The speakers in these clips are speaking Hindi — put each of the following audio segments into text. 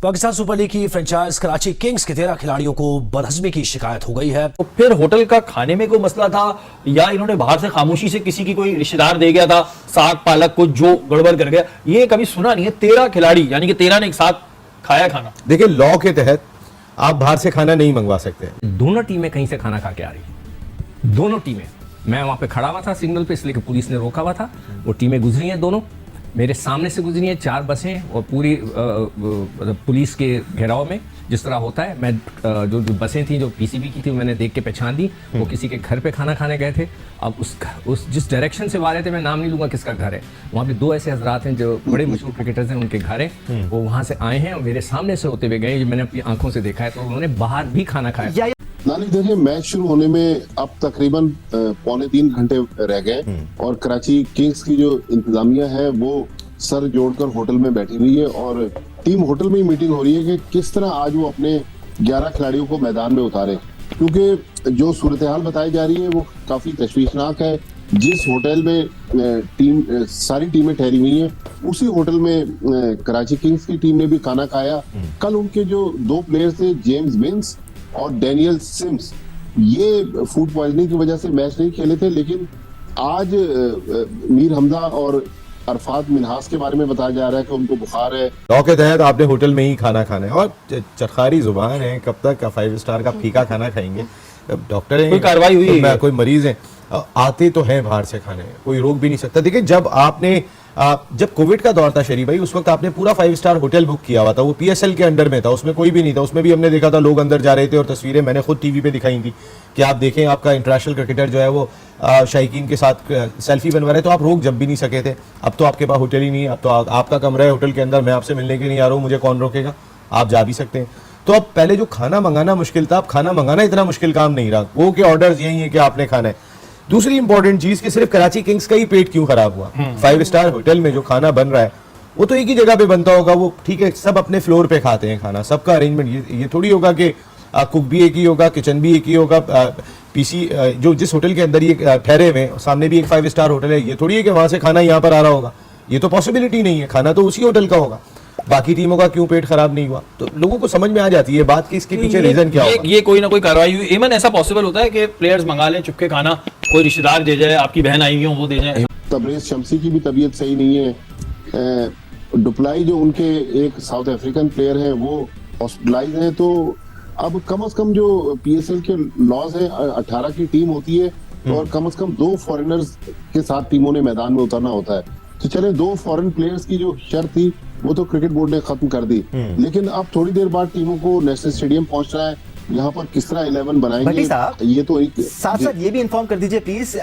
पाकिस्तान सुपर लीग की फ्रेंचाइज कराची किंग्स के 13 खिलाड़ियों को बदहजमी की शिकायत हो गई है। तो फिर होटल का खाने में कोई मसला था या इन्होंने बाहर से खामोशी से किसी की कोई रिश्तेदार दे गया था, साग पालक को जो गड़बड़ कर गया, ये कभी सुना नहीं है। 13 खिलाड़ी यानी कि 13 ने एक साथ खाया खाना। देखिए, लॉ के तहत आप बाहर से खाना नहीं मंगवा सकते। दोनों टीमें कहीं से खाना खा के आ रही, दोनों टीमें। मैं वहां पे खड़ा हुआ था सिग्नल पे, इसलिए कि पुलिस ने रोका हुआ था। वो टीमें गुजरी हैं, दोनों मेरे सामने से गुजरी हैं, 4 बसें और पूरी पुलिस के घेराव में जिस तरह होता है। मैं जो बसें थी जो पीसीबी की थी मैंने देख के पहचान दी, वो किसी के घर पे खाना खाने गए थे। अब उस जिस डायरेक्शन से वो आ रहे थे, मैं नाम नहीं लूंगा किसका घर है, वहाँ पे 2 ऐसे हजरात हैं जो बड़े मशहूर क्रिकेटर्स हैं, उनके घर है, वो वहाँ से आए हैं और मेरे सामने से होते हुए गए। मैंने अपनी आंखों से देखा है, तो उन्होंने बाहर भी खाना खाया। नानी देखिए, मैच शुरू होने में अब तकरीबन 2.25 घंटे रह गए और कराची किंग्स की जो इंतजामिया है वो सर जोड़कर होटल में बैठी हुई है और टीम होटल में ही मीटिंग हो रही है कि किस तरह आज वो अपने 11 खिलाड़ियों को मैदान में उतारे, क्योंकि जो सूरत हाल बताई जा रही है वो काफी तशवीशनाक है। जिस होटल में सारी टीमें ठहरी हुई हैं, उसी होटल में कराची किंग्स की टीम ने भी खाना खाया। कल उनके जो 2 प्लेयर्स थे, जेम्स विंस और डैनियल सिम्स, ये फूड पॉइजनिंग की वजह से मैच नहीं खेले थे, लेकिन आज मीर हमजा और अरफात मिनहास के बारे में बताया जा रहा है कि उनको बुखार है। लॉ के तहत आपने होटल में ही खाना खाना है और चरखारी जुबान है, कब तक 5 स्टार का फीका खाना खाएंगे? डॉक्टर हैं, कोई कार्रवाई हुई है? कोई मरीज हैं, आते तो हैं बाहर से खाने, कोई रोक भी नहीं सकता। देखिए, जब कोविड का दौर था शरीफ भाई, उस वक्त आपने पूरा 5 स्टार होटल बुक किया हुआ था, वो पीएसएल के अंडर में था, उसमें कोई भी नहीं था। उसमें भी हमने देखा था लोग अंदर जा रहे थे और तस्वीरें मैंने खुद टीवी पे दिखाई थी कि आप देखें आपका इंटरनेशनल क्रिकेटर जो है वो शायकीन के साथ सेल्फी बनवा रहे, तो आप रोक जब भी नहीं सके थे। अब तो आपके पास होटल ही नहीं है, अब तो आपका कमरा है होटल के अंदर, मैं आपसे मिलने के लिए आ रहा हूँ, मुझे कौन रोकेगा? आप जा भी सकते हैं। तो अब पहले जो खाना मंगाना मुश्किल था, अब खाना मंगाना इतना मुश्किल काम नहीं रहा। वो के ऑर्डर्स यही है कि आपने खाना है। दूसरी इंपॉर्टेंट चीज कि सिर्फ कराची किंग्स का ही पेट क्यों खराब हुआ? 5 स्टार होटल में जो खाना बन रहा है वो तो एक ही जगह पे बनता होगा, वो ठीक है, सब अपने फ्लोर पे खाते हैं खाना, सबका अरेंजमेंट ये थोड़ी होगा कि कुक भी एक ही होगा, किचन भी एक ही होगा, पीसी जो जिस होटल के अंदर ये ठहरे हुए सामने भी एक 5 स्टार होटल है, ये थोड़ी है कि वहां से खाना यहाँ पर आ रहा होगा। ये तो पॉसिबिलिटी नहीं है, खाना तो उसी होटल का होगा। बाकी टीमों का क्यों पेट खराब नहीं हुआ? तो लोगों को समझ में आ जाती है बात कि इसके पीछे रीजन क्या होगा। ये कोई ना कोई कार्रवाई हुई। एमन, ऐसा पॉसिबल होता है कि प्लेयर्स मंगा लें चुपके खाना, कोई रिश्तेदार दे जाए, आपकी बहन आई हुई हो वो दे जाए? तबरेज शमसी की भी तबीयत सही नहीं है। डुप्लाई जो उनके एक साउथ अफ्रीकन प्लेयर हैं वो हॉस्पिटलाइज हैं। तो अब कम से कम जो पीएसएल के लॉज है, 18 की टीम होती है और कम से कम 2 फॉरेनर्स के साथ टीमों ने मैदान में उतरना होता है। तो चले 2 फॉरेन प्लेयर्स की जो शर्त थी वो तो क्रिकेट बोर्ड ने खत्म कर दी, लेकिन अब थोड़ी देर बाद टीमों को नेशनल स्टेडियम पहुंचना है, यहाँ पर किस तरह 11 बनाएंगे ये तो एक साथ ये भी इन्फॉर्म कर दीजिए प्लीज,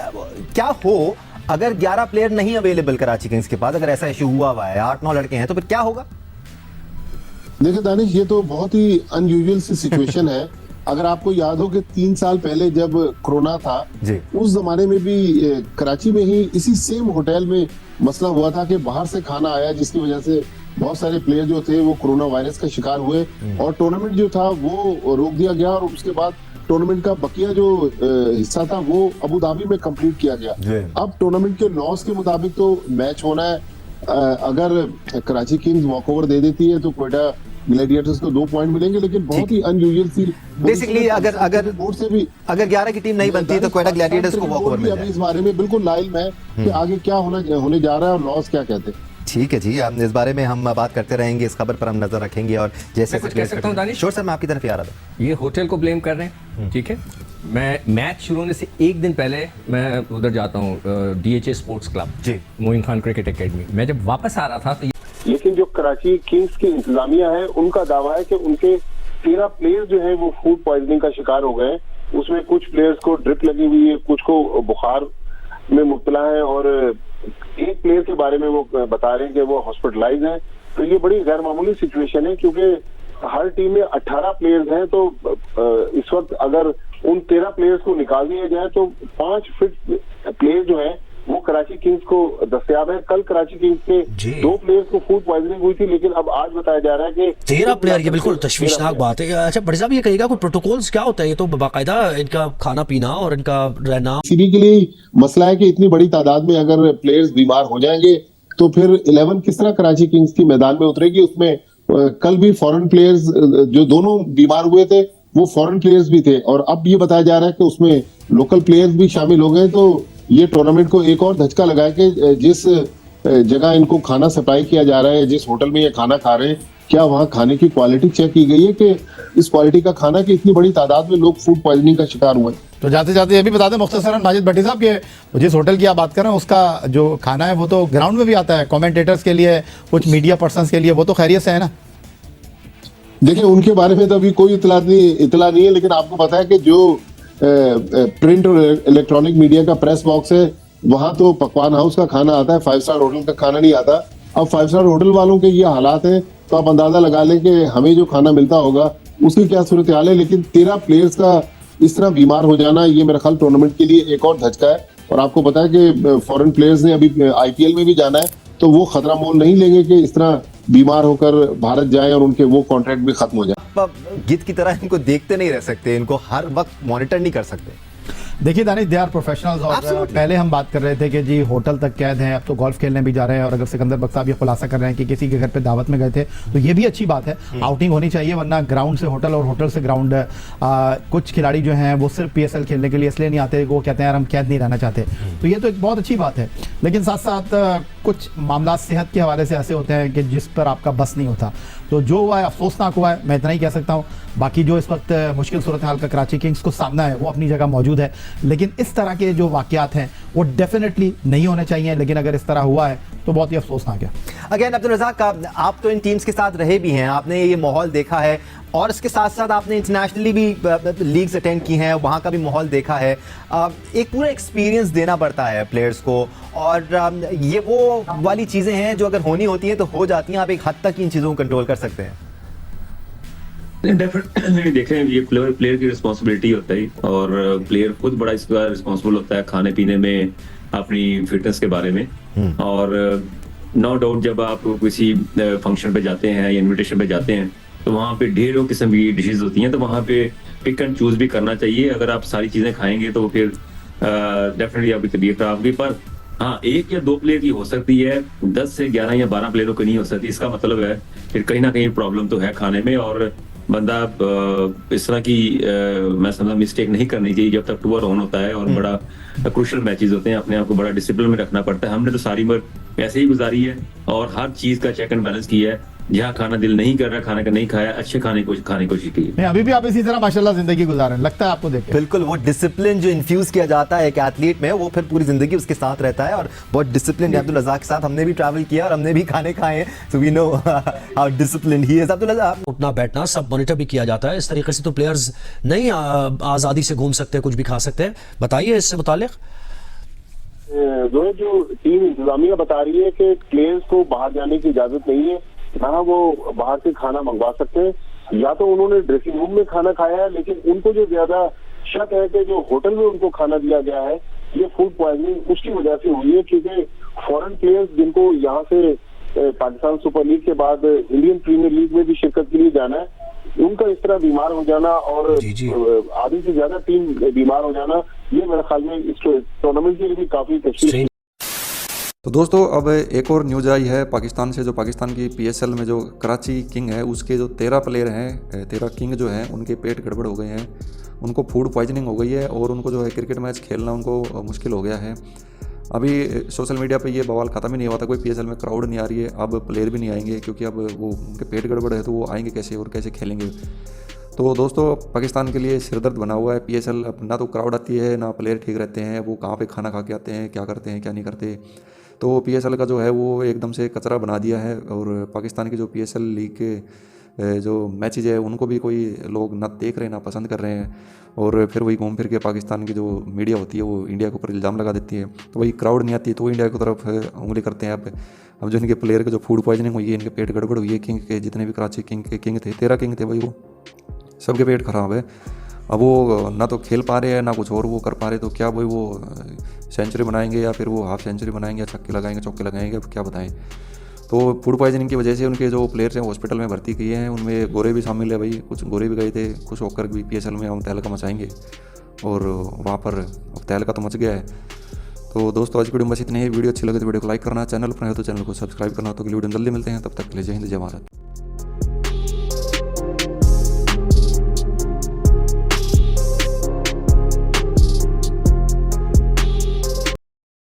क्या हो अगर 11 प्लेयर नहीं अवेलेबल कराची किंग्स के पास, अगर ऐसा इशू हुआ है, 8-9 लड़के हैं, तो फिर क्या होगा? देखिए दानिश, ये तो बहुत ही अनयूजुअल सी सिचुएशन है। अगर आपको याद हो कि 3 साल पहले जब कोरोना था, उस जमाने में भी कराची में ही इसी सेम होटल में मसला हुआ था कि बाहर से खाना आया, जिसकी वजह से बहुत सारे प्लेयर जो थे वो कोरोना वायरस का शिकार हुए और टूर्नामेंट जो था वो रोक दिया गया और उसके बाद टूर्नामेंट का बकिया जो हिस्सा था वो अबू धाबी में कंप्लीट किया गया। अब टूर्नामेंट के लॉस के मुताबिक तो मैच होना है। अगर कराची किंग्स वॉकओवर दे देती है तो क्वेटा ग्लैडिएटर्स को 2 पॉइंट मिलेंगे, लेकिन बहुत ही अनयूजुअल सी बेसिकली अगर बोर्ड से भी अगर 11 की टीम नहीं बनती तो क्वेटा ग्लैडिएटर्स को वॉकओवर मिल जाए। अभी इस बारे में बिल्कुल लाइल है कि आगे क्या होने जा रहा है और लॉस क्या कहते हैं। ठीक है जी, इस बारे में हम बात करते रहेंगे, इस खबर पर हम नजर रखेंगे और जैसे कुछ कह सकता हूं दानिश? श्योर सर, मैं आपकी तरफ ही आ रहा था। ये होटल को ब्लेम कर रहे हैं, ठीक है। मैं मैच शुरू होने से 1 दिन पहले मैं उधर जाता हूँ, DHA स्पोर्ट्स क्लब जी, मोइन खान क्रिकेट एकेडमी। मैं जब वापस आ रहा था तो लेकिन जो कराची किंग्स की इंतजामिया है उनका दावा है कि उनके 13 प्लेयर जो है वो फूड पॉइजनिंग का शिकार हो गए। उसमें कुछ प्लेयर्स को ड्रिप लगी हुई है, कुछ को बुखार में मुब्तला है और एक प्लेयर के बारे में वो बता रहे हैं कि वो हॉस्पिटलाइज हैं। तो ये बड़ी गैर मामूली सिचुएशन है, क्योंकि हर टीम में 18 प्लेयर्स हैं। तो इस वक्त अगर उन 13 प्लेयर्स को निकाल दिया जाए तो 5 फिट प्लेयर जो है वो कराची किंग्स को दस्तयाब है। कल कराची किंग्स के 2 प्लेयर्स को फूड पॉइजनिंग हुई थी, लेकिन अब आज बताया जा रहा है कि 13 प्लेयर, ये बिल्कुल तशवीशनाक बात है। अच्छा बड़ी साहब, ये कहिएगा कोई प्रोटोकॉल्स क्या होता है? ये तो बाकायदा इनका खाना पीना और इनका रहना, इसी के लिए मसला है कि इतनी बड़ी तादाद में अगर प्लेयर्स बीमार हो जाएंगे तो फिर 11 किस तरह कराची किंग्स की मैदान में उतरेगी? उसमें कल भी फॉरेन प्लेयर्स जो दोनों बीमार हुए थे वो फॉरेन प्लेयर्स भी थे, और अब ये बताया जा रहा है कि उसमें लोकल प्लेयर्स भी शामिल हो गए। तो ये टूर्नामेंट को एक और धचका लगा है कि जिस जगह इनको खाना सप्लाई किया जा रहा है, जिस होटल में ये खाना खा रहे हैं, क्या वहाँ खाने की क्वालिटी चेक की गई है कि इस क्वालिटी का खाना कि इतनी बड़ी तादाद में लोग फूड पॉइजनिंग का शिकार हुए। तो जाते जाते ये भी बता दें मुख्तसरन माजिद भट्टी साहब कि जिस होटल की आप बात कर रहे हैं उसका जो खाना है वो तो ग्राउंड में भी आता है, कमेंटेटर्स के लिए, कुछ मीडिया पर्सन्स के लिए, वो तो खैरियत से है ना? देखिए, उनके बारे में तो अभी कोई इतला नहीं है, लेकिन आपको पता है कि जो प्रिंट और इलेक्ट्रॉनिक मीडिया का प्रेस बॉक्स है वहां तो पकवान हाउस का खाना आता है, 5 स्टार होटल का खाना नहीं आता। अब 5 स्टार होटल वालों के ये हालात हैं तो आप अंदाजा लगा लें कि हमें जो खाना मिलता होगा उसकी क्या सूरत हाल है। लेकिन 13 प्लेयर्स का इस तरह बीमार हो जाना, ये मेरे ख्याल टूर्नामेंट के लिए एक और धचका है। और आपको पता है कि फॉरेन प्लेयर्स ने अभी IPL में भी जाना है, तो वो खतरा मोल नहीं लेंगे कि इस तरह बीमार होकर भारत जाए और उनके वो कॉन्ट्रैक्ट भी खत्म हो जाए। आप गिद्ध की तरह इनको देखते नहीं रह सकते, इनको हर वक्त मॉनिटर नहीं कर सकते। देखिए दानिश, दे आर प्रोफेशनल्स। और पहले हम बात कर रहे थे कि जी होटल तक कैद हैं, अब तो गोल्फ खेलने भी जा रहे हैं। और अगर सिकंदर बख्श साहब ये खुलासा कर रहे हैं कि किसी के घर पे दावत में गए थे, तो ये भी अच्छी बात है, आउटिंग होनी चाहिए, वरना ग्राउंड से होटल और होटल से ग्राउंड। कुछ खिलाड़ी जो हैं वो सिर्फ PSL खेलने के लिए इसलिए नहीं आते, वो कहते हैं यार हम कैद नहीं रहना चाहते, तो ये तो एक बहुत अच्छी बात है। लेकिन साथ साथ कुछ मामला सेहत के हवाले से ऐसे होते हैं कि जिस पर आपका बस नहीं होता। तो जो हुआ है अफसोसनाक हुआ है, मैं इतना ही कह सकता हूँ। बाकी जो इस वक्त मुश्किल सूरत हाल का कराची किंग्स को सामना है वो अपनी जगह मौजूद है, लेकिन इस तरह के जो वाकयात हैं वो डेफिनेटली नहीं होने चाहिए। लेकिन अगर इस तरह हुआ है तो बहुत ही अफसोसनाक है। अगेन अब्दुल रज़ाक, आप तो इन टीम्स के साथ रहे भी हैं, आपने ये माहौल देखा है, और इसके साथ साथ आपने इंटरनेशनली भी लीग्स अटेंड की हैं, वहाँ का भी माहौल देखा है। एक पूरा एक्सपीरियंस देना पड़ता है प्लेयर्स को, और ये वो वाली चीज़ें हैं जो अगर होनी होती हैं तो हो जाती हैं। आप एक हद तक इन चीज़ों को कंट्रोल कर सकते हैं। डेफिनेटली देखें, ये प्लेयर की रिस्पॉन्सिबिलिटी होता है, और प्लेयर खुद बड़ा इसका रिस्पॉन्सिबल होता है खाने पीने में, अपनी फिटनेस के बारे में। और नो डाउट जब आप किसी फंक्शन पे जाते हैं या इनविटेशन पे जाते हैं तो वहाँ पे ढेरों किस्म की डिशेज होती हैं, तो वहाँ पे पिक एंड चूज भी करना चाहिए। अगर आप सारी चीजें खाएंगे तो फिर डेफिनेटली आपकी तबीयत खराब होगी। पर हाँ, 1 या 2 प्लेयर की हो सकती है, 10 से 11 या 12 प्लेयरों की नहीं हो सकती। इसका मतलब है फिर कहीं ना कहीं प्रॉब्लम तो है खाने में, और बंदा इस तरह की मैं समझा मिस्टेक नहीं करनी चाहिए जब तक टूर ऑन होता है और बड़ा क्रूशियल मैचेस होते हैं। अपने आप को बड़ा डिसिप्लिन में रखना पड़ता है। हमने तो सारी उम्र ऐसे ही गुजारी है और हर चीज का चेक एंड बैलेंस किया है। जहाँ खाना दिल नहीं कर रहा, खाने का नहीं खाया, अच्छे खाने की कोशिश की। नहीं, अभी भी आप इसी तरह माशाल्लाह जिंदगी गुजार रहे हैं, लगता है आपको देख के। बिल्कुल, वो डिसिप्लिन जो इन्फ्यूज किया जाता है एक एथलीट में, वो फिर पूरी जिंदगी उसके साथ रहता है। और बहुत डिसिप्लिन अब्दुल रज़ाक के साथ हमने भी ट्रैवल किया और हमने भी खाने खाए हैं, so we know how discipline he is. Abdul Razzaq, उठना बैठना सब मॉनिटर भी किया जाता है। इस तरीके से तो प्लेयर्स नहीं आज़ादी से घूम सकते, कुछ भी खा सकते हैं। बताइए इससे मुतालिक। जो टीम इंतजामिया बता रही है कि प्लेयर्स को बाहर जाने की इजाजत नहीं है, ना वो बाहर से खाना मंगवा सकते हैं। या तो उन्होंने ड्रेसिंग रूम में खाना खाया है, लेकिन उनको जो ज्यादा शक है कि जो होटल में उनको खाना दिया गया है ये फूड पॉइजनिंग उसकी वजह से हुई है, क्योंकि फॉरेन प्लेयर्स जिनको यहाँ से पाकिस्तान सुपर लीग के बाद इंडियन प्रीमियर लीग में भी शिरकत के लिए जाना है, उनका इस तरह बीमार हो जाना और आधी से ज्यादा टीम बीमार हो जाना, ये मेरे ख्याल में इस टूर्नामेंट के लिए भी काफी तशवीश। तो दोस्तों, अब एक और न्यूज़ आई है पाकिस्तान से। जो पाकिस्तान की PSL में जो कराची किंग है उसके जो 13 प्लेयर हैं, 13 किंग जो हैं, उनके पेट गड़बड़ हो गए हैं, उनको फूड पॉइजनिंग हो गई है और उनको जो है क्रिकेट मैच खेलना उनको मुश्किल हो गया है। अभी सोशल मीडिया पे ये बवाल ख़त्म ही नहीं हुआ था, कोई PSL में क्राउड नहीं आ रही है, अब प्लेयर भी नहीं आएंगे क्योंकि अब वो उनके पेट गड़बड़ है, तो वो आएंगे कैसे और कैसे खेलेंगे। तो दोस्तों, पाकिस्तान के लिए सिरदर्द बना हुआ है PSL। अब ना तो क्राउड आती है, ना प्लेयर ठीक रहते हैं, वो कहाँ पे खाना खा के आते हैं, क्या करते हैं क्या नहीं करते। तो PSL का जो है वो एकदम से कचरा बना दिया है। और पाकिस्तान की जो PSL लीग के जो मैचेज है उनको भी कोई लोग ना देख रहे हैं ना पसंद कर रहे हैं। और फिर वही घूम फिर के पाकिस्तान की जो मीडिया होती है वो इंडिया के ऊपर इल्ज़ाम लगा देती है। तो वही क्राउड नहीं आती तो इंडिया की तरफ उंगली करते हैं। अब जो इनके प्लेयर के जो फूड पॉइजनिंग हुई है, इनके पेट गड़बड़ हुई है, किंग के जितने भी कराची किंग के किंग थे, 13 किंग थे भाई, वो सबके पेट ख़राब है। अब वो ना तो खेल पा रहे हैं ना कुछ और वो कर पा रहे, तो क्या भाई वो सेंचुरी बनाएंगे या फिर वो हाफ सेंचुरी बनाएंगे या छक्के लगाएंगे चौके लगाएंगे, अब क्या बताएं। तो फूड पॉइजनिंग की वजह से उनके जो प्लेयर्स हैं हॉस्पिटल में भर्ती किए हैं, उनमें गोरे भी शामिल है भाई, कुछ गोरे भी गए थे, खुश होकर भी PSL में हम तहलका मचाएंगे और वहाँ पर तहलका तो मच गया है। तो दोस्तों, आज की वीडियो में बस इतने ही। वीडियो अच्छी लगे तो वीडियो को लाइक करना, चैनल पर है तो चैनल को सब्सक्राइब करना। तो वीडियो जल्दी मिलते हैं, तब तक के लिए जय हिंद जय भारत।